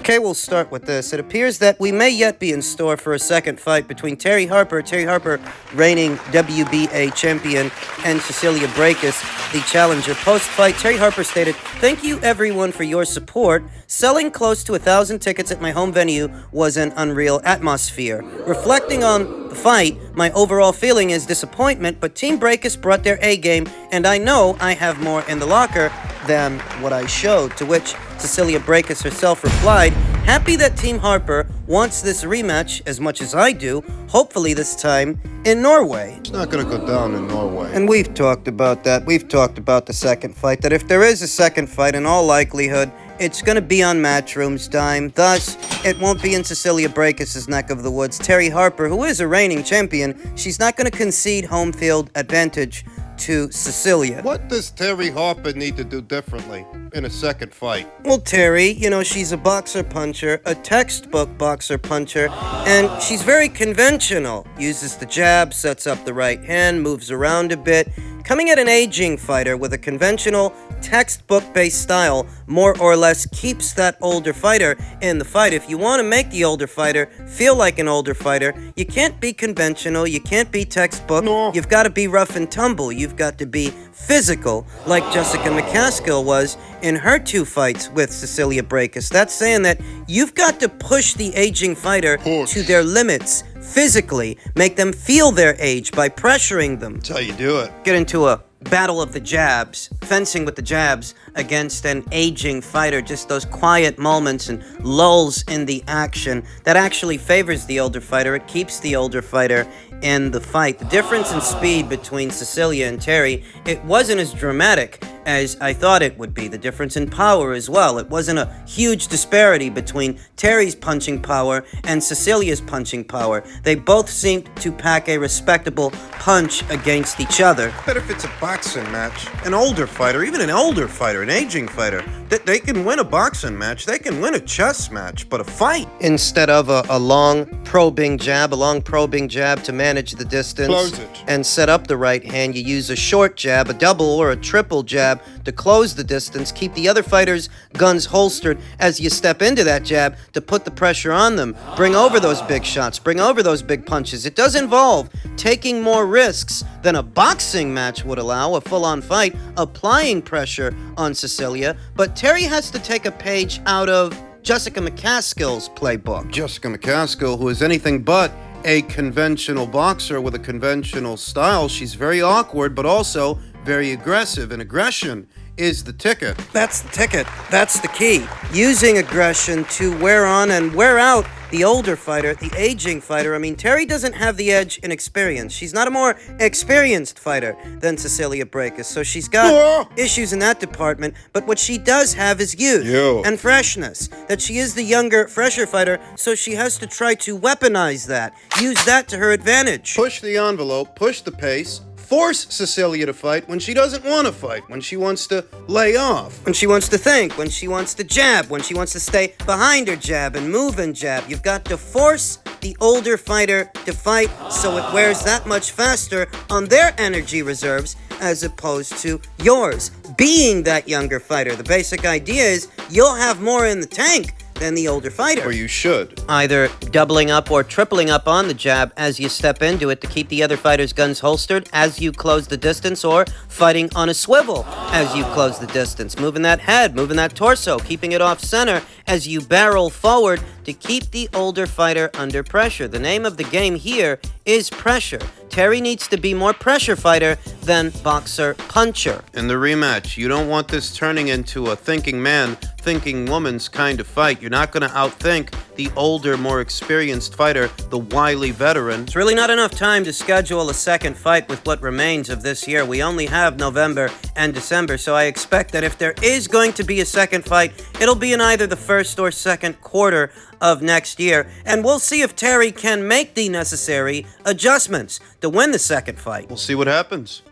Okay, we'll start with this. It appears that we may yet be in store for a second fight between Terry Harper, reigning WBA champion, and Cecilia Braekhus, the challenger. Post-fight, Terry Harper stated, "Thank you everyone for your support. Selling close to 1,000 tickets at my home venue was an unreal atmosphere. Reflecting on the fight, my overall feeling is disappointment, but Team Braekhus brought their A-game, and I know I have more in the locker than what I showed," to which Cecilia Braekhus herself replied, "Happy that Team Harper wants this rematch as much as I do, hopefully this time in Norway." It's not going to go down in Norway. And we've talked about that. We've talked about the second fight, that if there is a second fight, in all likelihood, it's going to be on Matchroom's dime. Thus, it won't be in Cecilia Braekhus' neck of the woods. Terry Harper, who is a reigning champion, she's not going to concede home field advantage to Cecilia. What does Terry Harper need to do differently in a second fight? Well, Terry, she's a boxer-puncher, a textbook boxer-puncher, and she's very conventional. Uses the jab, sets up the right hand, moves around a bit. Coming at an aging fighter with a conventional, textbook-based style more or less keeps that older fighter in the fight. If you want to make the older fighter feel like an older fighter, you can't be conventional, you can't be textbook. No. You've got to be rough and tumble. You've got to be physical, like Jessica McCaskill was in her two fights with Cecilia Braekhus. That's saying that you've got to push the aging fighter to their limits physically, make them feel their age by pressuring them. That's how you do it. Get into a battle of the jabs, fencing with the jabs against an aging fighter, just those quiet moments and lulls in the action that actually favors the older fighter. It keeps the older fighter in the fight. The difference in speed between Cecilia and Terry, it wasn't as dramatic as I thought it would be. The difference in power as well. It wasn't a huge disparity between Terry's punching power and Cecilia's punching power. They both seemed to pack a respectable punch against each other. But if it's a boxing match, an older fighter, even an older fighter, an aging fighter, they can win a boxing match, they can win a chess match, but a fight, instead of a long probing jab to manage the distance close it, and set up the right hand, you use a short jab, a double or a triple jab to close the distance, keep the other fighter's guns holstered as you step into that jab to put the pressure on them, bring over those big shots, bring over those big punches. It does involve taking more risks than a boxing match would allow, a full-on fight, applying pressure on Cecilia, but Terry has to take a page out of Jessica McCaskill's playbook. Jessica McCaskill, who is anything but a conventional boxer with a conventional style. She's very awkward, but also very aggressive, and aggression is the ticket. That's the ticket. That's the key. Using aggression to wear on and wear out the older fighter, the aging fighter. I mean, Terry doesn't have the edge in experience. She's not a more experienced fighter than Cecilia Braekhus, so she's got issues in that department, but what she does have is youth and freshness. That she is the younger, fresher fighter, so she has to try to weaponize that, use that to her advantage. Push the envelope, push the pace, force Cecilia to fight when she doesn't want to fight, when she wants to lay off, when she wants to think, when she wants to jab, when she wants to stay behind her jab and move and jab. You've got to force the older fighter to fight so it wears that much faster on their energy reserves as opposed to yours. Being that younger fighter, the basic idea is you'll have more in the tank than the older fighter. Or you should. Either doubling up or tripling up on the jab as you step into it to keep the other fighter's guns holstered as you close the distance, or fighting on a swivel as you close the distance. Moving that head, moving that torso, keeping it off center as you barrel forward to keep the older fighter under pressure. The name of the game here is pressure. Terry needs to be more pressure fighter than boxer puncher. In the rematch, you don't want this turning into a thinking man, thinking woman's kind of fight. You're not going to outthink the older, more experienced fighter, the wily veteran. It's really not enough time to schedule a second fight with what remains of this year. We only have November and December, so I expect that if there is going to be a second fight, it'll be in either the first or second quarter of next year, and we'll see if Terry can make the necessary adjustments to win the second fight. We'll see what happens.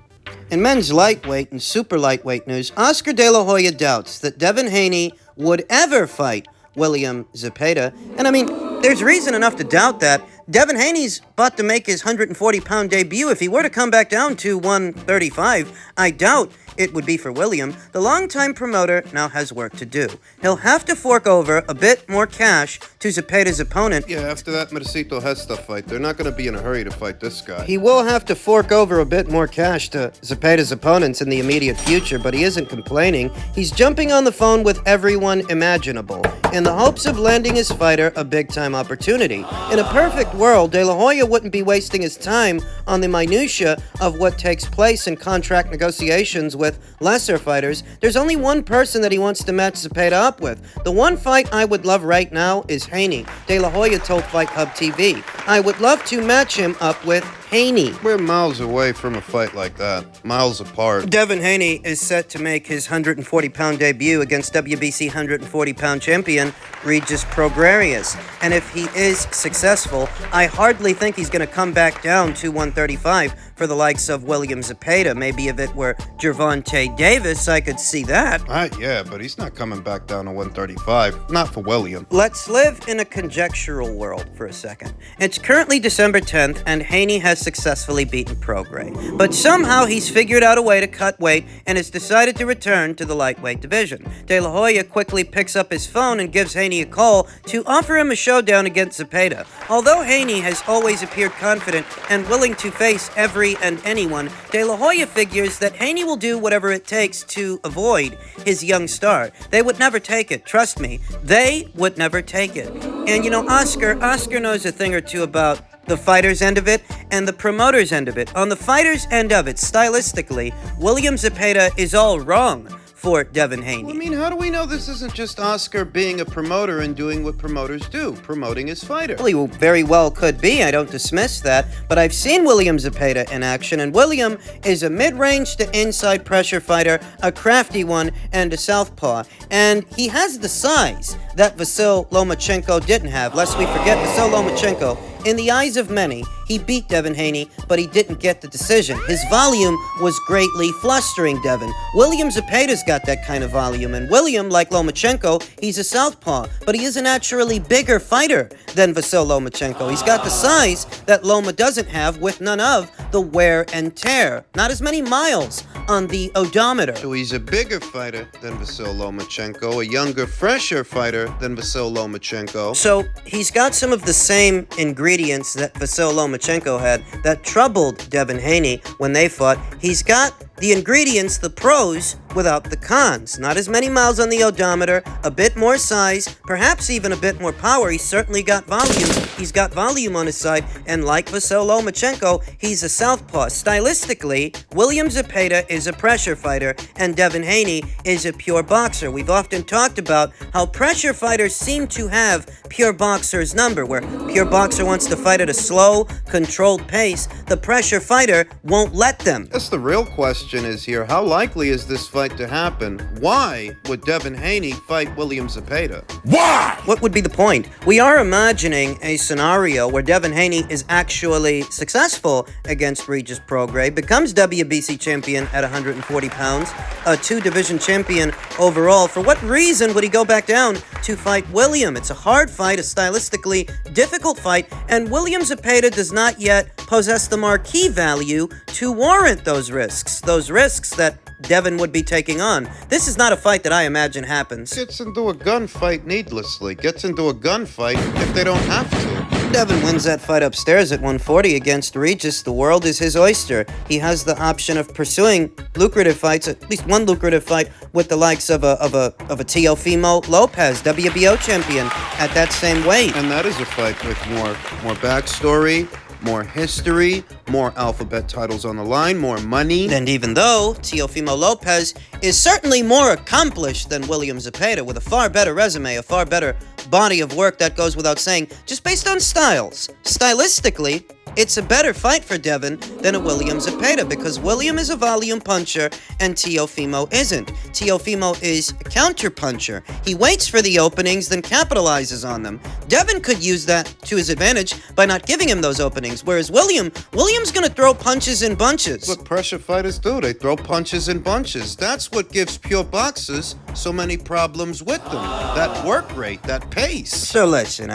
In men's lightweight and super lightweight news, Oscar De La Hoya doubts that Devin Haney would ever fight Haney Zepeda. And I mean, there's reason enough to doubt that. Devin Haney's about to make his 140-pound debut. If he were to come back down to 135, I doubt it would be for William, the longtime promoter now has work to do. He'll have to fork over a bit more cash to Zepeda's opponent. Yeah, after that Mercito Hesta fight, they're not going to be in a hurry to fight this guy. He will have to fork over a bit more cash to Zepeda's opponents in the immediate future, but he isn't complaining. He's jumping on the phone with everyone imaginable in the hopes of landing his fighter a big-time opportunity. In a perfect world, De La Hoya wouldn't be wasting his time on the minutia of what takes place in contract negotiations with lesser fighters. There's only one person that he wants to match Zepeda up with. The one fight I would love right now is Haney. De La Hoya told Fight Hub TV, "I would love to match him up with Haney." We're miles away from a fight like that. Miles apart. Devin Haney is set to make his 140-pound debut against WBC 140-pound champion Regis Progrerius. And if he is successful, I hardly think he's going to come back down to 135 for the likes of William Zepeda. Maybe if it were Gervonta Davis, I could see that. Yeah, but he's not coming back down to 135. Not for William. Let's live in a conjectural world for a second. It's currently December 10th, and Haney has successfully beaten Prograis. But somehow he's figured out a way to cut weight and has decided to return to the lightweight division. De La Hoya quickly picks up his phone and gives Haney a call to offer him a showdown against Zepeda. Although Haney has always appeared confident and willing to face every and anyone, De La Hoya figures that Haney will do whatever it takes to avoid his young star. They would never take it, trust me. They would never take it. And you know, Oscar knows a thing or two about the fighter's end of it and the promoter's end of it. On the fighter's end of it, stylistically, William Zepeda is all wrong for Devin Haney. I mean, how do we know this isn't just Oscar being a promoter and doing what promoters do, promoting his fighter? Well, he very well could be. I don't dismiss that. But I've seen William Zepeda in action, and William is a mid-range to inside pressure fighter, a crafty one, and a southpaw. And he has the size that Vasyl Lomachenko didn't have. Lest we forget, Vasyl Lomachenko, in the eyes of many, he beat Devin Haney, but he didn't get the decision. His volume was greatly flustering Devin. William Zepeda's got that kind of volume, and William, like Lomachenko, he's a southpaw, but he is a naturally bigger fighter than Vasyl Lomachenko. He's got the size that Loma doesn't have, with none of the wear and tear. Not as many miles on the odometer. So he's a bigger fighter than Vasyl Lomachenko, a younger, fresher fighter than Vasyl Lomachenko. So he's got some of the same ingredients that Vasyl Lomachenko had that troubled Devin Haney when they fought. He's got the ingredients, the pros, without the cons. Not as many miles on the odometer, a bit more size, perhaps even a bit more power. He's certainly got volume. He's got volume on his side, and like Vasyl Lomachenko, he's a southpaw. Stylistically, William Zepeda is a pressure fighter, and Devin Haney is a pure boxer. We've often talked about how pressure fighters seem to have pure boxer's number, where pure boxer wants to fight at a slow, controlled pace. The pressure fighter won't let them. That's the real question is here. How likely is this fight to happen? Why would Devin Haney fight William Zepeda? Why? What would be the point? We are imagining a scenario where Devin Haney is actually successful against Regis Prograis, becomes WBC champion at 140 pounds, a two-division champion overall. For what reason would he go back down to fight William? It's a hard fight, a stylistically difficult fight, and William Zepeda does not yet possess the marquee value to warrant those risks that Devin would be taking on. This is not a fight that I imagine happens. Gets into a gunfight needlessly. Gets into a gunfight if they don't have to. Devin wins that fight upstairs at 140 against Regis. The world is his oyster. He has the option of pursuing lucrative fights, at least one lucrative fight with the likes of a Teofimo Lopez, WBO champion, at that same weight. And that is a fight with more backstory, more history, more alphabet titles on the line, more money. And even though Teofimo Lopez is certainly more accomplished than William Zepeda, with a far better resume, a far better body of work, that goes without saying, just based on styles. Stylistically, it's a better fight for Devin than a William Zepeda, because William is a volume puncher and Teofimo isn't. Teofimo is a counter puncher. He waits for the openings, then capitalizes on them. Devin could use that to his advantage by not giving him those openings, whereas William's gonna throw punches in bunches. That's what pressure fighters do. They throw punches in bunches. That's what gives pure boxers so many problems with them. That work rate, that pace. So listen,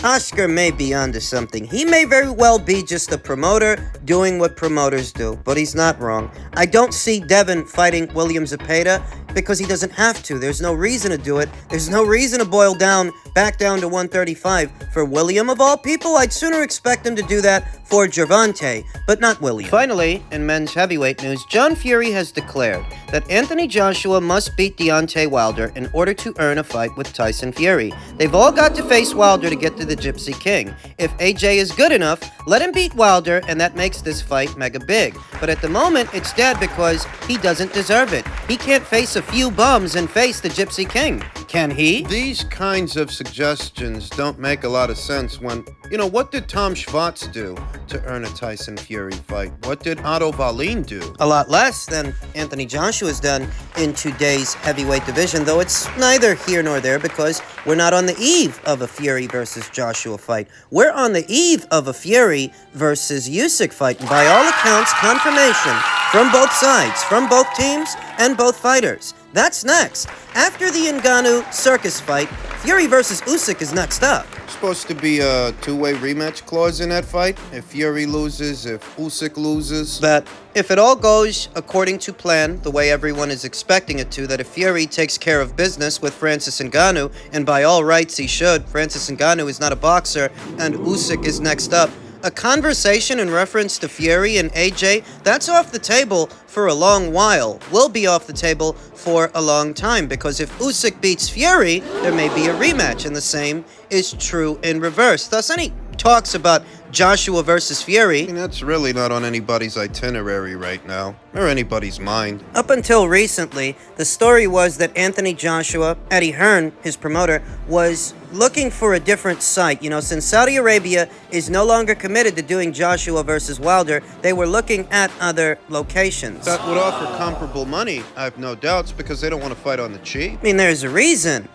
Oscar may be onto something. He may very well be just a promoter doing what promoters do, but he's not wrong. I don't see Devin fighting William Zepeda because he doesn't have to. There's no reason to do it. There's no reason to boil down, back down to 135. For William, of all people, I'd sooner expect him to do that for Gervonta, but not William. Finally, in men's heavyweight news, John Fury has declared that Anthony Joshua must beat Deontay Wilder in order to earn a fight with Tyson Fury. They've all got to face Wilder to get to the Gypsy King. If AJ is good enough, let him beat Wilder, and that makes this fight mega big. But at the moment, it's dead because he doesn't deserve it. He can't face a few bums and face the Gypsy King. Can he? These kinds of suggestions don't make a lot of sense when, what did Tom Schwartz do to earn a Tyson Fury fight? What did Otto Wallin do? A lot less than Anthony Joshua's done in today's heavyweight division, though it's neither here nor there because we're not on the eve of a Fury versus Joshua fight. We're on the eve of a Fury versus Usyk fight, and by all accounts, confirmation from both sides, from both teams and both fighters. That's next. After the Ngannou circus fight, Fury versus Usyk is next up. Supposed to be a two-way rematch clause in that fight? If Fury loses, if Usyk loses? That if it all goes according to plan, the way everyone is expecting it to, that if Fury takes care of business with Francis Ngannou, and by all rights he should, Francis Ngannou is not a boxer, and Usyk is next up, a conversation in reference to Fury and AJ, that's off the table for a long while. Will be off the table for a long time, because if Usyk beats Fury, there may be a rematch, and the same is true in reverse. Thus, any talks about Joshua versus Fury, That's really not on anybody's itinerary right now, or anybody's mind. Up until recently, the story was that Anthony Joshua, Eddie Hearn, his promoter, was looking for a different site. Since Saudi Arabia is no longer committed to doing Joshua versus Wilder, they were looking at other locations. That would offer comparable money, I have no doubts, because they don't want to fight on the cheap. There's a reason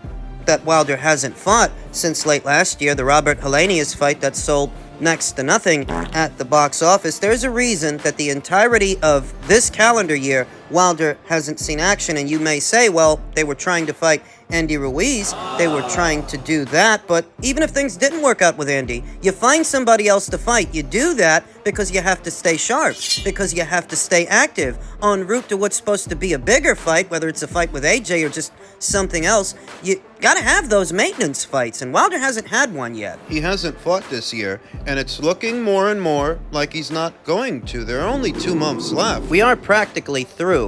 that Wilder hasn't fought since late last year, the Robert Helenius fight that sold next to nothing at the box office. There's a reason that the entirety of this calendar year, Wilder hasn't seen action, and you may say, well, they were trying to fight Andy Ruiz, they were trying to do that, but even if things didn't work out with Andy, you find somebody else to fight. You do that because you have to stay sharp, because you have to stay active en route to what's supposed to be a bigger fight, whether it's a fight with AJ or just something else. You gotta have those maintenance fights, and Wilder hasn't had one yet. He hasn't fought this year, and it's looking more and more like he's not going to. There are only 2 months left. We are practically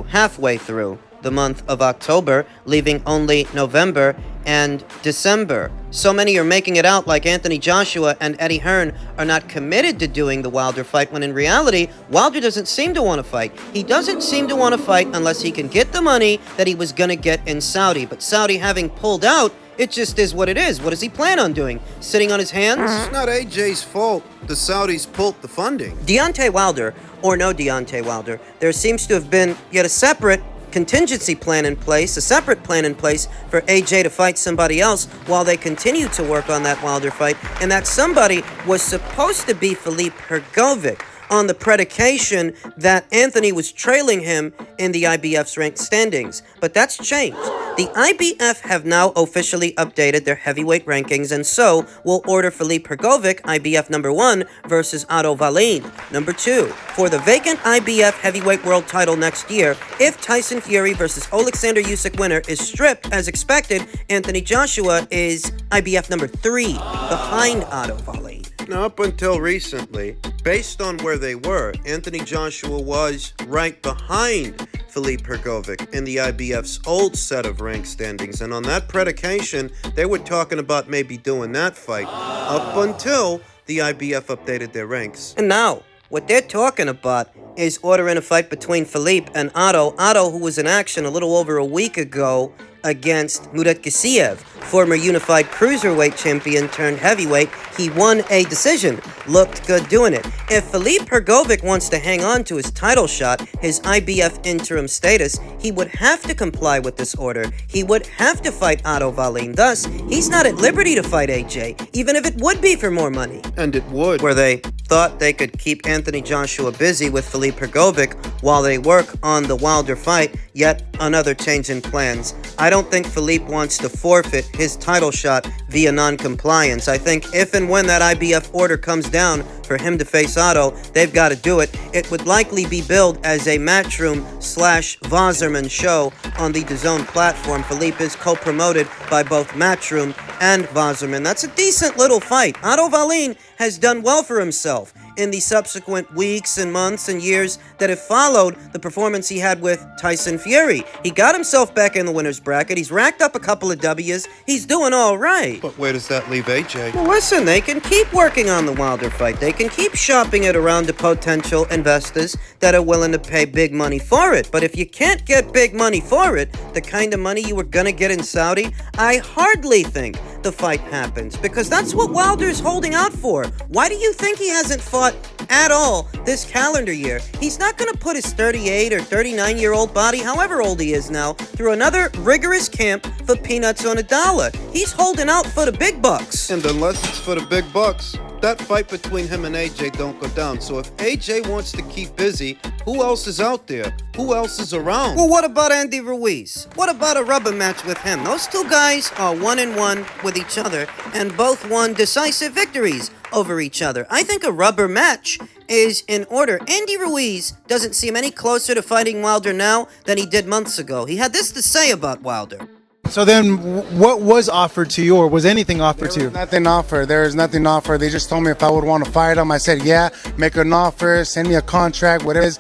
halfway through the month of October, leaving only November and December. So many are making it out like Anthony Joshua and Eddie Hearn are not committed to doing the Wilder fight, when in reality, Wilder doesn't seem to want to fight. He doesn't seem to want to fight unless he can get the money that he was going to get in Saudi. But Saudi having pulled out, it just is what it is. What does he plan on doing? Sitting on his hands? It's not AJ's fault. The Saudis pulled the funding. Deontay Wilder, or no Deontay Wilder, there seems to have been yet a separate contingency plan in place, a separate plan in place for AJ to fight somebody else while they continue to work on that Wilder fight, and that somebody was supposed to be Philippe Hrgovic, on the predication that Anthony was trailing him in the IBF's ranked standings. But that's changed. The IBF have now officially updated their heavyweight rankings, and so will order Philippe Hrgovic, IBF number 1, versus Otto Wallin, number 2, for the vacant IBF heavyweight world title next year. If Tyson Fury versus Alexander Usyk winner is stripped as expected, Anthony Joshua is IBF number 3, behind Otto Wallin. Now, up until recently, based on where they were, Anthony Joshua was right behind Philippe Hrgovic in the IBF's old set of rank standings, and on that predication, they were talking about maybe doing that fight, up until the IBF updated their ranks. And now, what they're talking about is ordering a fight between Philippe and Otto. Otto, who was in action a little over a week ago against Murat Gisiev, former unified cruiserweight champion turned heavyweight. He won a decision. Looked good doing it. If Philippe Hrgovic wants to hang on to his title shot, his IBF interim status, he would have to comply with this order. He would have to fight Otto Wallin. Thus, he's not at liberty to fight AJ, even if it would be for more money. And it would. Where they thought they could keep Anthony Joshua busy with Philippe Hrgovic while they work on the Wilder fight, yet another change in plans. I don't think Philippe wants to forfeit his title shot via non-compliance. I think if and when that IBF order comes down for him to face Otto, they've got to do it. It would likely be billed as a Matchroom/Wasserman show on the DAZN platform. Philippe is co-promoted by both Matchroom and Wasserman. That's a decent little fight. Otto Wallin has done well for himself in the subsequent weeks and months and years that have followed the performance he had with Tyson Fury. He got himself back in the winner's bracket. He's racked up a couple of W's. He's doing all right. But where does that leave AJ? Well, listen, they can keep working on the Wilder fight. They can keep shopping it around to potential investors that are willing to pay big money for it. But if you can't get big money for it, the kind of money you were gonna get in Saudi, I hardly think the fight happens, because that's what Wilder's holding out for. Why do you think he hasn't fought at all this calendar year? He's not going to put his 38 or 39-year-old body, however old he is now, through another rigorous camp for peanuts on a dollar. He's holding out for the big bucks. And unless it's for the big bucks, that fight between him and AJ don't go down. So if AJ wants to keep busy, who else is out there? Who else is around? Well, what about Andy Ruiz? What about a rubber match with him? Those two guys are 1-1 with each other and both won decisive victories over each other. I think a rubber match is in order. Andy Ruiz doesn't seem any closer to fighting Wilder now than he did months ago. He had this to say about Wilder. So then, what was offered to you, or was anything offered to you? Nothing offered. There is nothing offered. They just told me if I would want to fight him. I said, yeah, make an offer, send me a contract, whatever it is.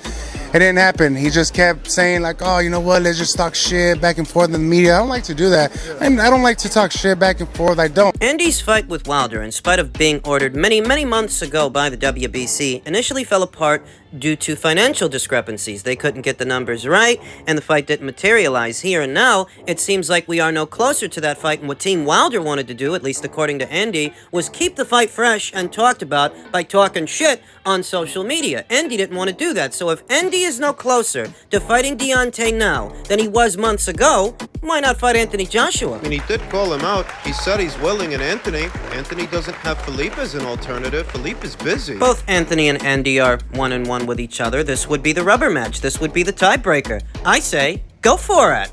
It didn't happen. He just kept saying, like, oh, you know what, let's just talk shit back and forth in the media. I don't like to do that. And I don't like to talk shit back and forth. I don't. Andy's fight with Wilder, in spite of being ordered many, many months ago by the WBC, initially fell apart due to financial discrepancies. They couldn't get the numbers right, and the fight didn't materialize. Here and now, it seems like we are no closer to that fight, and what Team Wilder wanted to do, at least according to Andy, was keep the fight fresh and talked about by talking shit on social media. Andy didn't want to do that, so if Andy is no closer to fighting Deontay now than he was months ago, why not fight Anthony Joshua? I mean, he did call him out. He said he's willing, and Anthony doesn't have Philippe as an alternative. Philippe is busy. Both Anthony and Andy are 1-1 with each other. This would be the rubber match. This would be the tiebreaker. I say, go for it.